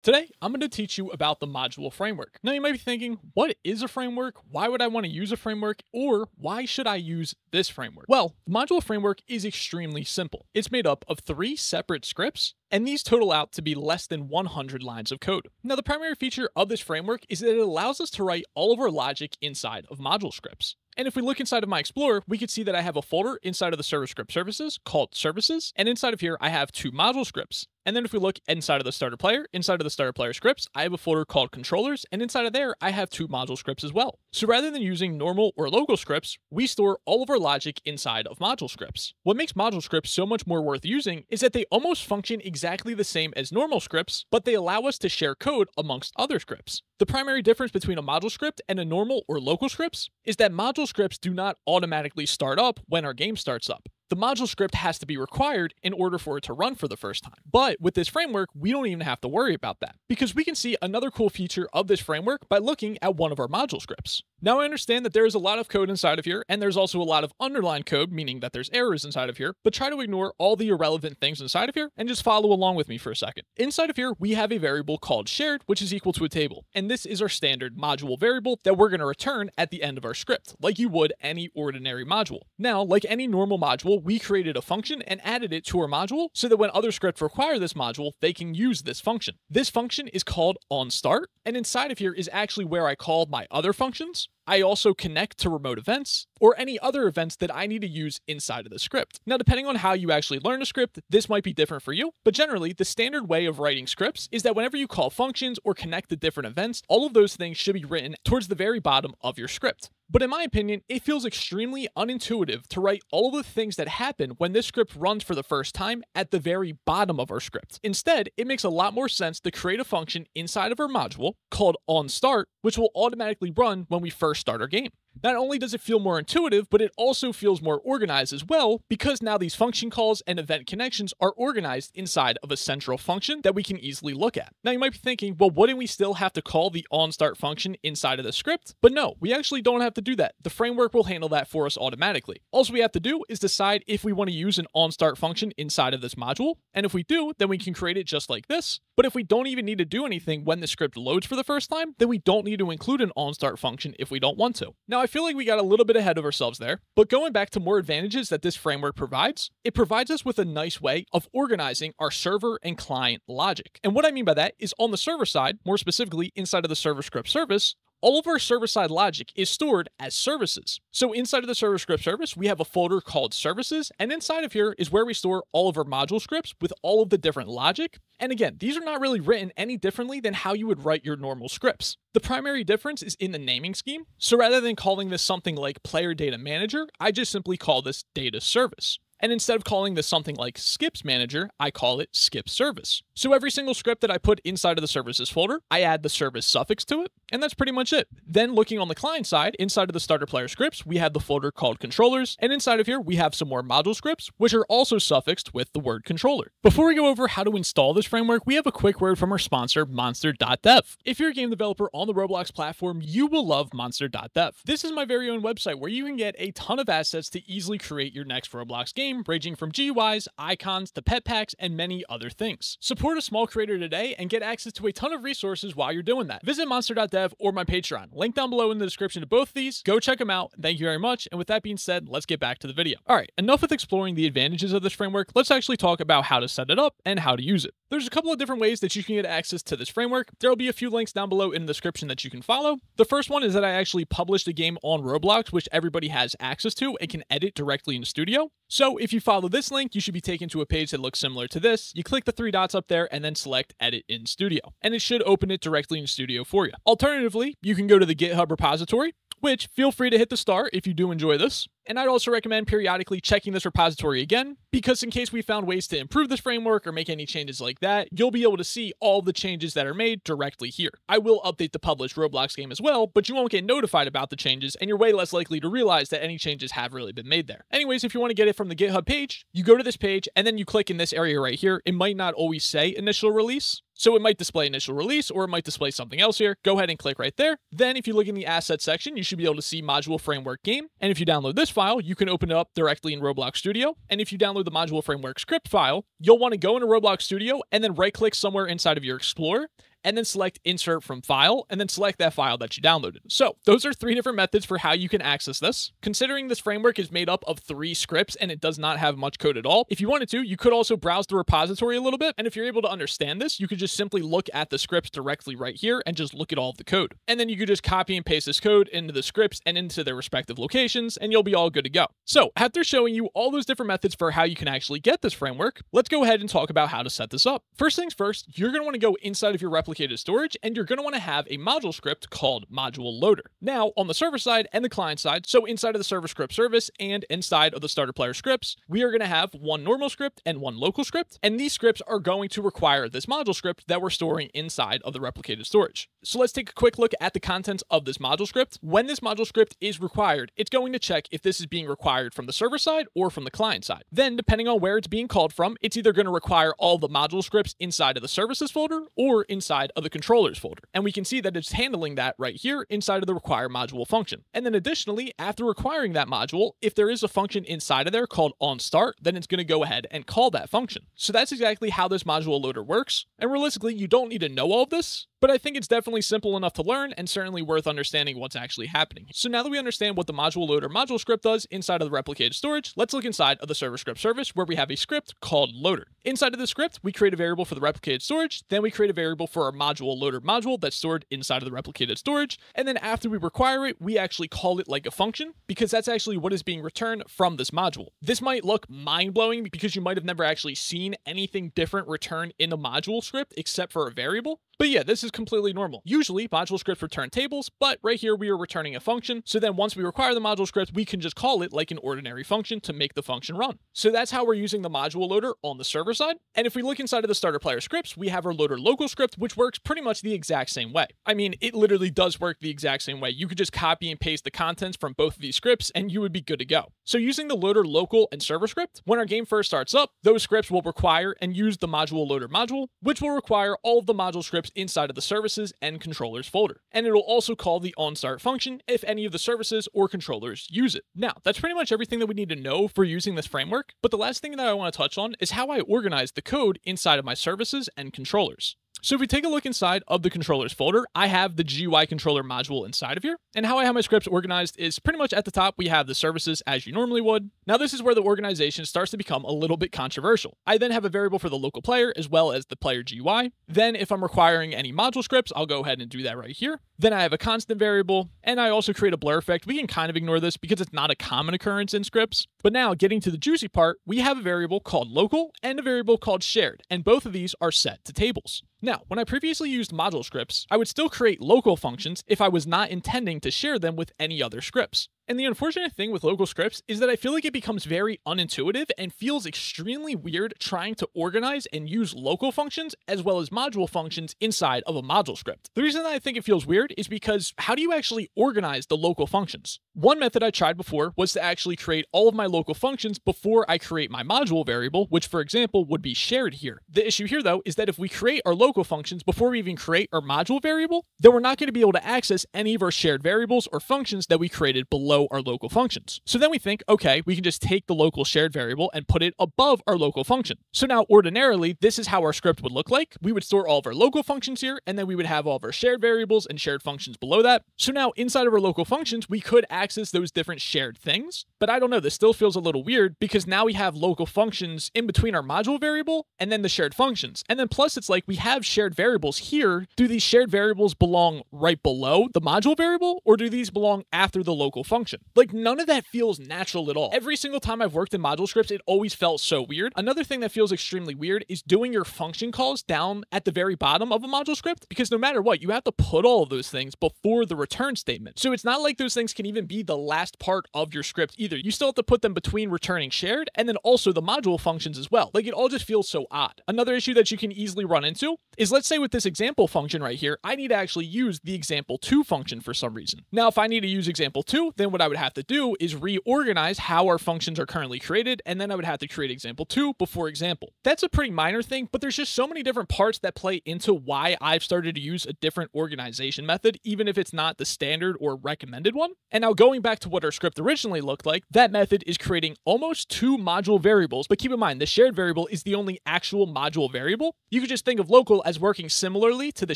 Today, I'm going to teach you about the module framework. Now, you might be thinking, what is a framework? Why would I want to use a framework? Or why should I use this framework? Well, the module framework is extremely simple. It's made up of 3 separate scripts, and these total out to be less than 100 lines of code. Now, the primary feature of this framework is that it allows us to write all of our logic inside of module scripts. And if we look inside of my Explorer, we can see that I have a folder inside of the server script services called services. And inside of here, I have 2 module scripts. And then if we look inside of the starter player, inside of the starter player scripts, I have a folder called controllers. And inside of there, I have 2 module scripts as well. So rather than using normal or local scripts, we store all of our logic inside of module scripts. What makes module scripts so much more worth using is that they almost function exactly the same as normal scripts, but they allow us to share code amongst other scripts. The primary difference between a module script and a normal or local scripts is that module scripts do not automatically start up when our game starts up. The module script has to be required in order for it to run for the first time. But with this framework, we don't even have to worry about that because we can see another cool feature of this framework by looking at one of our module scripts. Now I understand that there is a lot of code inside of here, and there's also a lot of underlined code, meaning that there's errors inside of here, but try to ignore all the irrelevant things inside of here and just follow along with me for a second. Inside of here, we have a variable called shared, which is equal to a table. And this is our standard module variable that we're going to return at the end of our script, like you would any ordinary module. Now, like any normal module, we created a function and added it to our module so that when other scripts require this module, they can use this function. This function is called onStart, and inside of here is actually where I call my other functions. I also connect to remote events or any other events that I need to use inside of the script. Now, depending on how you actually learn a script, this might be different for you, but generally the standard way of writing scripts is that whenever you call functions or connect to different events, all of those things should be written towards the very bottom of your script. But in my opinion, it feels extremely unintuitive to write all of the things that happen when this script runs for the first time at the very bottom of our script. Instead, it makes a lot more sense to create a function inside of our module called onStart, which will automatically run when we first start our game. Not only does it feel more intuitive, but it also feels more organized as well, because now these function calls and event connections are organized inside of a central function that we can easily look at. Now you might be thinking, well, wouldn't we still have to call the onStart function inside of the script? But no, we actually don't have to do that. The framework will handle that for us automatically. All we have to do is decide if we want to use an onStart function inside of this module. And if we do, then we can create it just like this. But if we don't even need to do anything when the script loads for the first time, then we don't need to include an onStart function if we don't want to. Now, I feel like we got a little bit ahead of ourselves there, but going back to more advantages that this framework provides, it provides us with a nice way of organizing our server and client logic. And what I mean by that is on the server side, more specifically inside of the server script service, all of our server-side logic is stored as services. So inside of the server script service, we have a folder called services, and inside of here is where we store all of our module scripts with all of the different logic. And again, these are not really written any differently than how you would write your normal scripts. The primary difference is in the naming scheme. So rather than calling this something like player data manager, I just simply call this data service. And instead of calling this something like skips manager, I call it skip service. So every single script that I put inside of the services folder, I add the service suffix to it, and that's pretty much it. Then looking on the client side, inside of the starter player scripts, we have the folder called controllers, and inside of here, we have some more module scripts, which are also suffixed with the word controller. Before we go over how to install this framework, we have a quick word from our sponsor, MonzterDev. If you're a game developer on the Roblox platform, you will love MonzterDev. This is my very own website where you can get a ton of assets to easily create your next Roblox game, ranging from GUIs, icons, to pet packs, and many other things. Support a small creator today and get access to a ton of resources while you're doing that. Visit MonzterDev or my Patreon. Link down below in the description of both of these. Go check them out. Thank you very much. And with that being said, let's get back to the video. All right, enough with exploring the advantages of this framework. Let's actually talk about how to set it up and how to use it. There's a couple of different ways that you can get access to this framework. There will be a few links down below in the description that you can follow. The first one is that I actually published a game on Roblox, which everybody has access to and can edit directly in Studio. So if you follow this link, you should be taken to a page that looks similar to this. You click the 3 dots up there and then select Edit in Studio, and it should open it directly in Studio for you. Alternatively, you can go to the GitHub repository, which feel free to hit the star if you do enjoy this. And I'd also recommend periodically checking this repository again, because in case we found ways to improve this framework or make any changes like that, you'll be able to see all the changes that are made directly here. I will update the published Roblox game as well, but you won't get notified about the changes, and you're way less likely to realize that any changes have really been made there. Anyways, if you want to get it from the GitHub page, you go to this page, and then you click in this area right here. It might not always say initial release, so it might display initial release, or it might display something else here. Go ahead and click right there. Then if you look in the assets section, you should be able to see module framework game. And if you download this file, you can open it up directly in Roblox Studio. And if you download the module framework script file, you'll want to go into Roblox Studio and then right click somewhere inside of your Explorer and then select insert from file, and then select that file that you downloaded. So those are 3 different methods for how you can access this. Considering this framework is made up of 3 scripts and it does not have much code at all, if you wanted to, you could also browse the repository a little bit, and if you're able to understand this, you could just simply look at the scripts directly right here and just look at all of the code. And then you could just copy and paste this code into the scripts and into their respective locations, and you'll be all good to go. So after showing you all those different methods for how you can actually get this framework, let's go ahead and talk about how to set this up. First things first, you're going to want to go inside of your replicated storage, and you're going to want to have a module script called module loader. Now, on the server side and the client side, so inside of the server script service and inside of the starter player scripts, we are going to have one normal script and one local script, and these scripts are going to require this module script that we're storing inside of the replicated storage. So let's take a quick look at the contents of this module script. When this module script is required, it's going to check if this is being required from the server side or from the client side. Then, depending on where it's being called from, it's either going to require all the module scripts inside of the services folder or inside of the controllers folder. And we can see that it's handling that right here inside of the require module function. And then additionally, after requiring that module, if there is a function inside of there called onStart, then it's going to go ahead and call that function. So that's exactly how this module loader works. And realistically, you don't need to know all of this, but I think it's definitely simple enough to learn and certainly worth understanding what's actually happening. So now that we understand what the module loader module script does inside of the replicated storage, let's look inside of the server script service where we have a script called loader. Inside of the script, we create a variable for the replicated storage, then we create a variable for our module loader module that's stored inside of the replicated storage, and then after we require it, we actually call it like a function because that's actually what is being returned from this module. This might look mind-blowing because you might have never actually seen anything different returned in the module script except for a variable. But yeah, this is completely normal. Usually, module scripts return tables, but right here we are returning a function. So then once we require the module script, we can just call it like an ordinary function to make the function run. So that's how we're using the module loader on the server side. And if we look inside of the starter player scripts, we have our loader local script, which works pretty much the exact same way. I mean, it literally does work the exact same way. You could just copy and paste the contents from both of these scripts and you would be good to go. So using the loader local and server script, when our game first starts up, those scripts will require and use the module loader module, which will require all of the module scripts inside of the services and controllers folder. And it'll also call the onStart function if any of the services or controllers use it. Now, that's pretty much everything that we need to know for using this framework, but the last thing that I want to touch on is how I organize the code inside of my services and controllers. So if we take a look inside of the controllers folder, I have the GUI controller module inside of here. And how I have my scripts organized is pretty much at the top, we have the services as you normally would. Now this is where the organization starts to become a little bit controversial. I then have a variable for the local player as well as the player GUI. Then if I'm requiring any module scripts, I'll go ahead and do that right here. Then I have a constant variable, and I also create a blur effect. We can kind of ignore this because it's not a common occurrence in scripts. But now getting to the juicy part, we have a variable called local and a variable called shared, and both of these are set to tables. Now, when I previously used module scripts, I would still create local functions if I was not intending to share them with any other scripts. And the unfortunate thing with local scripts is that I feel like it becomes very unintuitive and feels extremely weird trying to organize and use local functions as well as module functions inside of a module script. The reason that I think it feels weird is because how do you actually organize the local functions? One method I tried before was to actually create all of my local functions before I create my module variable, which for example would be shared here. The issue here though is that if we create our local functions before we even create our module variable, then we're not going to be able to access any of our shared variables or functions that we created below our local functions. So then we think, okay, we can just take the local shared variable and put it above our local function. So now ordinarily, this is how our script would look like. We would store all of our local functions here, and then we would have all of our shared variables and shared functions below that. So now inside of our local functions, we could access those different shared things. But I don't know, this still feels a little weird because now we have local functions in between our module variable and then the shared functions. And then plus it's like we have shared variables here. Do these shared variables belong right below the module variable, or do these belong after the local function? Like none of that feels natural at all. Every single time I've worked in module scripts, it always felt so weird. Another thing that feels extremely weird is doing your function calls down at the very bottom of a module script, because no matter what, you have to put all of those things before the return statement. So it's not like those things can even be the last part of your script either. You still have to put them between returning shared and then also the module functions as well. Like it all just feels so odd. Another issue that you can easily run into is, let's say with this example function right here, I need to actually use the example2 function for some reason. Now, if I need to use example2, then what what I would have to do is reorganize how our functions are currently created, and then I would have to create example 2 before example. That's a pretty minor thing, but there's just so many different parts that play into why I've started to use a different organization method, even if it's not the standard or recommended one. And now going back to what our script originally looked like, that method is creating almost 2 module variables, but keep in mind the shared variable is the only actual module variable. You could just think of local as working similarly to the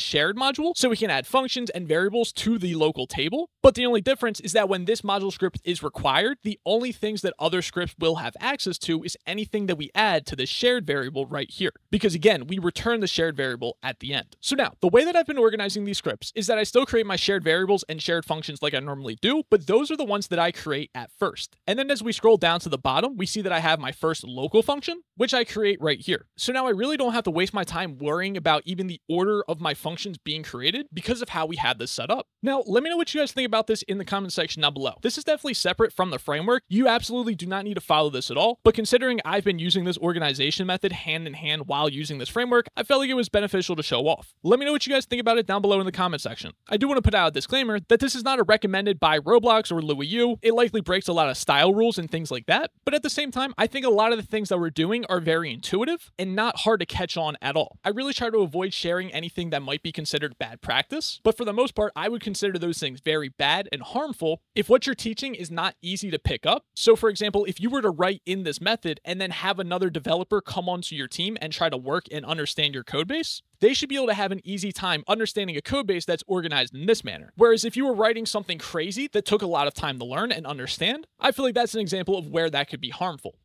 shared module, so we can add functions and variables to the local table. But the only difference is that when this module script is required, the only things that other scripts will have access to is anything that we add to the shared variable right here. Because again, we return the shared variable at the end. So now, the way that I've been organizing these scripts is that I still create my shared variables and shared functions like I normally do, but those are the ones that I create at first. And then as we scroll down to the bottom, we see that I have my first local function, which I create right here. So now I really don't have to waste my time worrying about even the order of my functions being created because of how we had this set up. Now, let me know what you guys think about this in the comment section down below. This is definitely separate from the framework. You absolutely do not need to follow this at all, but considering I've been using this organization method hand in hand while using this framework, I felt like it was beneficial to show off. Let me know what you guys think about it down below in the comment section. I do want to put out a disclaimer that this is not a recommended by Roblox or Louis Yu. It likely breaks a lot of style rules and things like that, but at the same time, I think a lot of the things that we're doing are very intuitive and not hard to catch on at all. I really try to avoid sharing anything that might be considered bad practice, but for the most part, I would consider those things very bad and harmful if what you're teaching is not easy to pick up. So for example, if you were to write in this method and then have another developer come onto your team and try to work and understand your code base, they should be able to have an easy time understanding a code base that's organized in this manner. Whereas if you were writing something crazy that took a lot of time to learn and understand, I feel like that's an example of where that could be harmful.